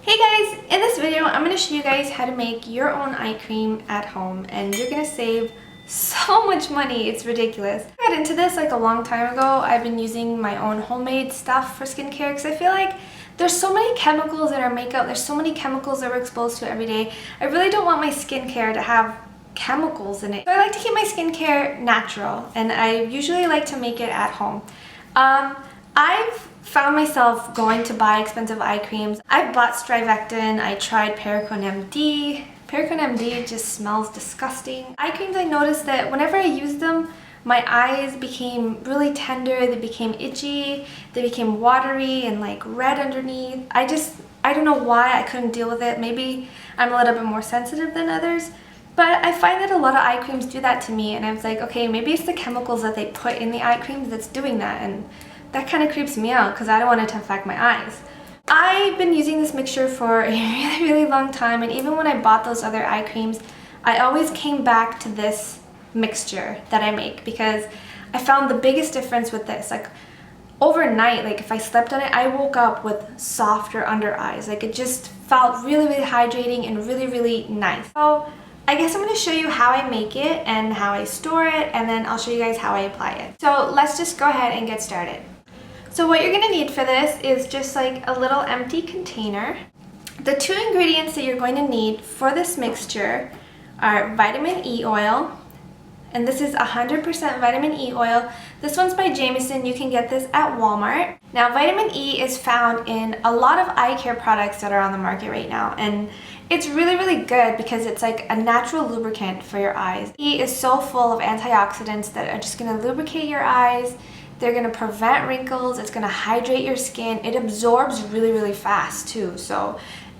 Hey guys, in this video I'm going to show you guys how to make your own eye cream at home, and you're going to save so much money, it's ridiculous. I got into this like a long time ago. I've been using my own homemade stuff for skincare because I feel like there's so many chemicals in our makeup, there's so many chemicals that we're exposed to every day. I really don't want my skincare to have chemicals in it. So I like to keep my skincare natural, and I usually like to make it at home. I've found myself going to buy expensive eye creams. I've bought Strivectin, I tried Perricone MD. Perricone MD just smells disgusting. Eye creams, I noticed that whenever I used them, my eyes became really tender, they became itchy, they became watery and like red underneath. I don't know why I couldn't deal with it. Maybe I'm a little bit more sensitive than others. But I find that a lot of eye creams do that to me, and I was like, okay, maybe it's the chemicals that they put in the eye creams that's doing that, and that kind of creeps me out because I don't want it to affect my eyes. I've been using this mixture for a really long time, and even when I bought those other eye creams, I always came back to this mixture that I make because I found the biggest difference with this. Like overnight, like if I slept on it, I woke up with softer under eyes. Like it just felt really hydrating and really nice. So I guess I'm going to show you how I make it and how I store it, and then I'll show you guys how I apply it. So let's just go ahead and get started. So what you're going to need for this is just like a little empty container. The two ingredients that you're going to need for this mixture are vitamin E oil, and this is 100% vitamin E oil. This one's by Jameson. You can get this at Walmart. Now, vitamin E is found in a lot of eye care products that are on the market right now, and it's really good because it's like a natural lubricant for your eyes. E is so full of antioxidants that are just going to lubricate your eyes. They're going to prevent wrinkles. It's going to hydrate your skin. It absorbs really fast too. So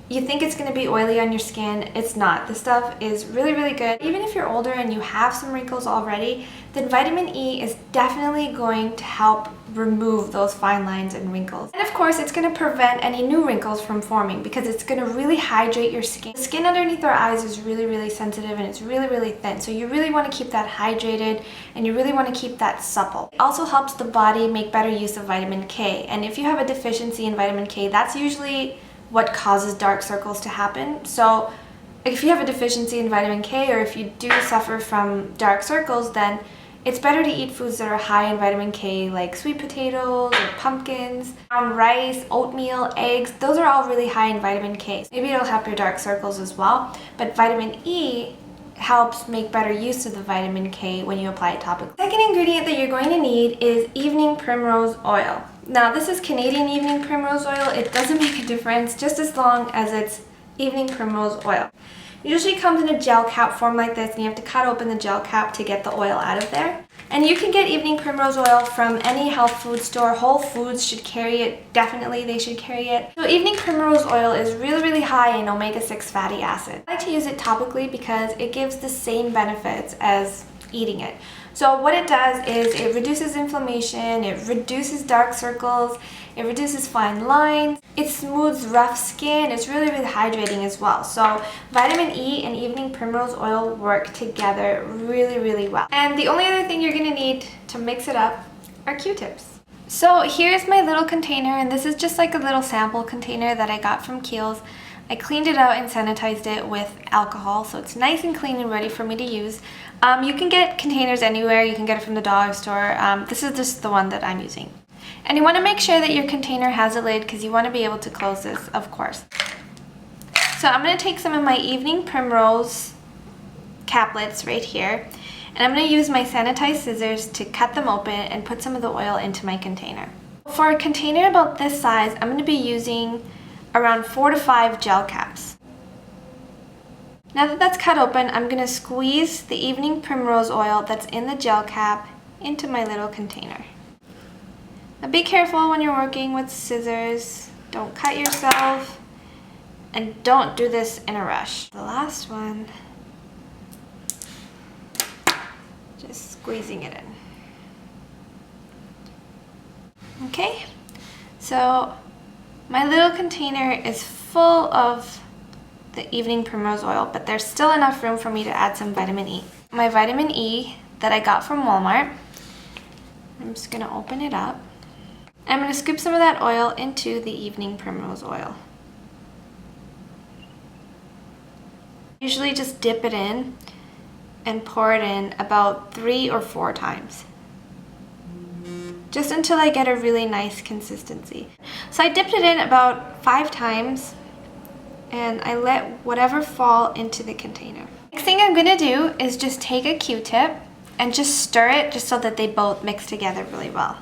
you think it's going to be oily on your skin. It's not. This stuff is really good. Even if you're older and you have some wrinkles already, then vitamin E is definitely going to help remove those fine lines and wrinkles. And of course, it's going to prevent any new wrinkles from forming because it's going to really hydrate your skin. The skin underneath our eyes is really sensitive, and it's really thin. So you really want to keep that hydrated, and you really want to keep that supple. It also helps the body make better use of vitamin K. And if you have a deficiency in vitamin K, that's usually what causes dark circles to happen. So if you have a deficiency in vitamin K, or if you do suffer from dark circles, then it's better to eat foods that are high in vitamin K, like sweet potatoes or pumpkins, brown rice, oatmeal, eggs. Those are all really high in vitamin K. Maybe it'll help your dark circles as well, but vitamin E helps make better use of the vitamin K when you apply it topically. The second ingredient that you're going to need is evening primrose oil. Now, this is Canadian evening primrose oil. It doesn't make a difference just as long as it's evening primrose oil. It usually comes in a gel cap form like this, and you have to cut open the gel cap to get the oil out of there. And you can get evening primrose oil from any health food store. Whole Foods should carry it. Definitely they should carry it. So evening primrose oil is really high in omega-6 fatty acid. I like to use it topically because it gives the same benefits as eating it. So what it does is it reduces inflammation, it reduces dark circles, it reduces fine lines, it smooths rough skin, it's really hydrating as well. So vitamin E and evening primrose oil work together really well. And the only other thing you're going to need to mix it up are Q-tips. So here's my little container, and this is just like a little sample container that I got from Kiehl's. I cleaned it out and sanitized it with alcohol, so it's nice and clean and ready for me to use. You can get containers anywhere. You can get it from the dollar store. This is just the one that I'm using. And you want to make sure that your container has a lid because you want to be able to close this, of course. So I'm going to take some of my evening primrose caplets right here, and I'm going to use my sanitized scissors to cut them open and put some of the oil into my container. For a container about this size, I'm going to be using around 4 to 5 gel caps. Now that that's cut open, I'm going to squeeze the evening primrose oil that's in the gel cap into my little container. Now be careful when you're working with scissors. Don't cut yourself, and don't do this in a rush. The last one, just squeezing it in. Okay, so my little container is full of the evening primrose oil, but there's still enough room for me to add some vitamin E. My vitamin E that I got from Walmart, I'm just going to open it up. I'm going to scoop some of that oil into the evening primrose oil. Usually just dip it in and pour it in about 3 or 4 times. Just until I get a really nice consistency. So I dipped it in about 5 times and I let whatever fall into the container. Next thing I'm gonna do is just take a Q-tip and just stir it just so that they both mix together really well.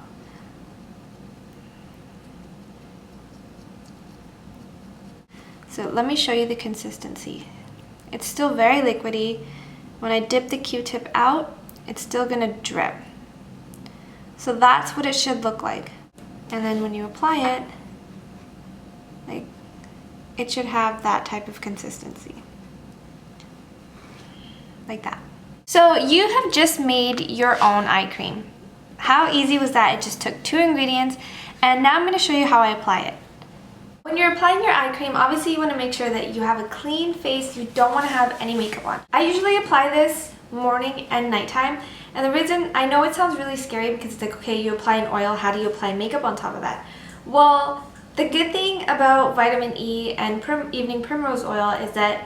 So let me show you the consistency. It's still very liquidy. When I dip the Q-tip out, it's still gonna drip. So that's what it should look like. And then when you apply it, like, it should have that type of consistency. Like that. So you have just made your own eye cream. How easy was that? It just took 2 ingredients, and now I'm gonna show you how I apply it. When you're applying your eye cream, obviously you want to make sure that you have a clean face. You don't want to have any makeup on. I usually apply this morning and nighttime, and the reason, I know it sounds really scary because it's like, okay, you apply an oil, how do you apply makeup on top of that? Well, the good thing about vitamin E and evening primrose oil is that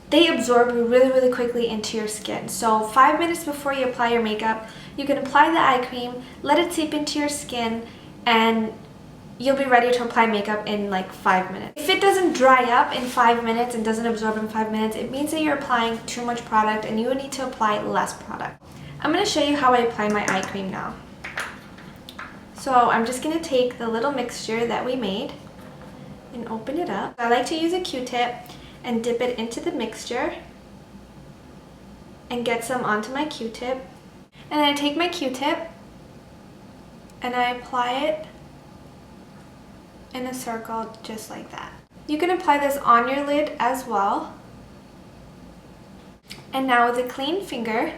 they absorb really quickly into your skin. So 5 minutes before you apply your makeup, you can apply the eye cream, let it seep into your skin, and you'll be ready to apply makeup in like 5 minutes. If it doesn't dry up in 5 minutes and doesn't absorb in 5 minutes, it means that you're applying too much product and you would need to apply less product. I'm going to show you how I apply my eye cream now. So I'm just going to take the little mixture that we made and open it up. I like to use a Q-tip and dip it into the mixture and get some onto my Q-tip. And then I take my Q-tip and I apply it in a circle just like that. You can apply this on your lid as well. And now with a clean finger,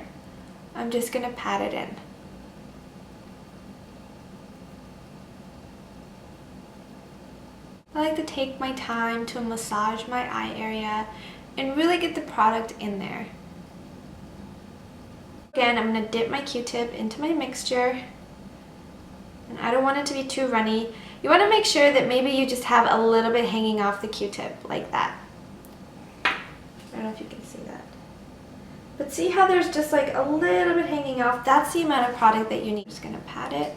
I'm just gonna pat it in. I like to take my time to massage my eye area and really get the product in there. Again, I'm gonna dip my Q-tip into my mixture, and I don't want it to be too runny. You want to make sure that maybe you just have a little bit hanging off the Q-tip like that. I don't know if you can see that. But see how there's just like a little bit hanging off? That's the amount of product that you need. I'm just going to pat it.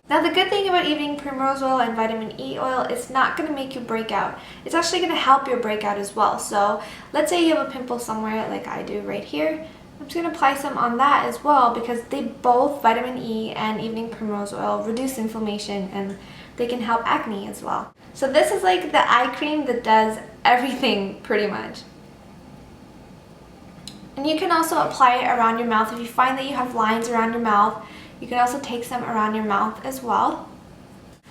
Now the good thing about evening primrose oil and vitamin E oil, it's not going to make you break out. It's actually going to help your breakout as well. So let's say you have a pimple somewhere like I do right here. I'm just going to apply some on that as well because they both, vitamin E and evening primrose oil, reduce inflammation and they can help acne as well. So this is like the eye cream that does everything pretty much. And you can also apply it around your mouth. If you find that you have lines around your mouth, you can also take some around your mouth as well.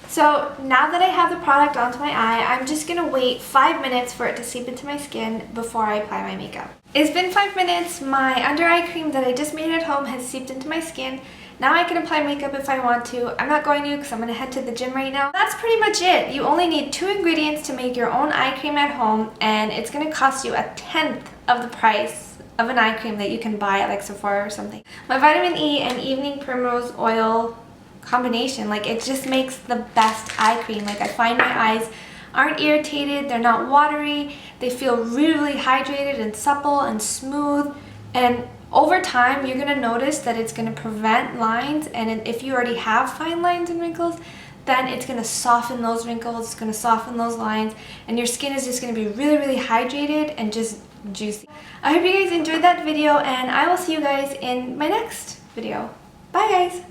So now that I have the product onto my eye, I'm just going to wait 5 minutes for it to seep into my skin before I apply my makeup. It's been 5 minutes. My under eye cream that I just made at home has seeped into my skin. Now I can apply makeup if I want to. I'm not going to because I'm going to head to the gym right now. That's pretty much it. You only need 2 ingredients to make your own eye cream at home, and it's going to cost you 1/10 of the price of an eye cream that you can buy at like Sephora or something. My vitamin E and evening primrose oil combination, like, it just makes the best eye cream. Like, I find my eyes aren't irritated, they're not watery, they feel really hydrated and supple and smooth, and over time you're going to notice that it's going to prevent lines, and if you already have fine lines and wrinkles, then it's going to soften those wrinkles, it's going to soften those lines, and your skin is just going to be really hydrated and just juicy. I hope you guys enjoyed that video, and I will see you guys in my next video. Bye guys!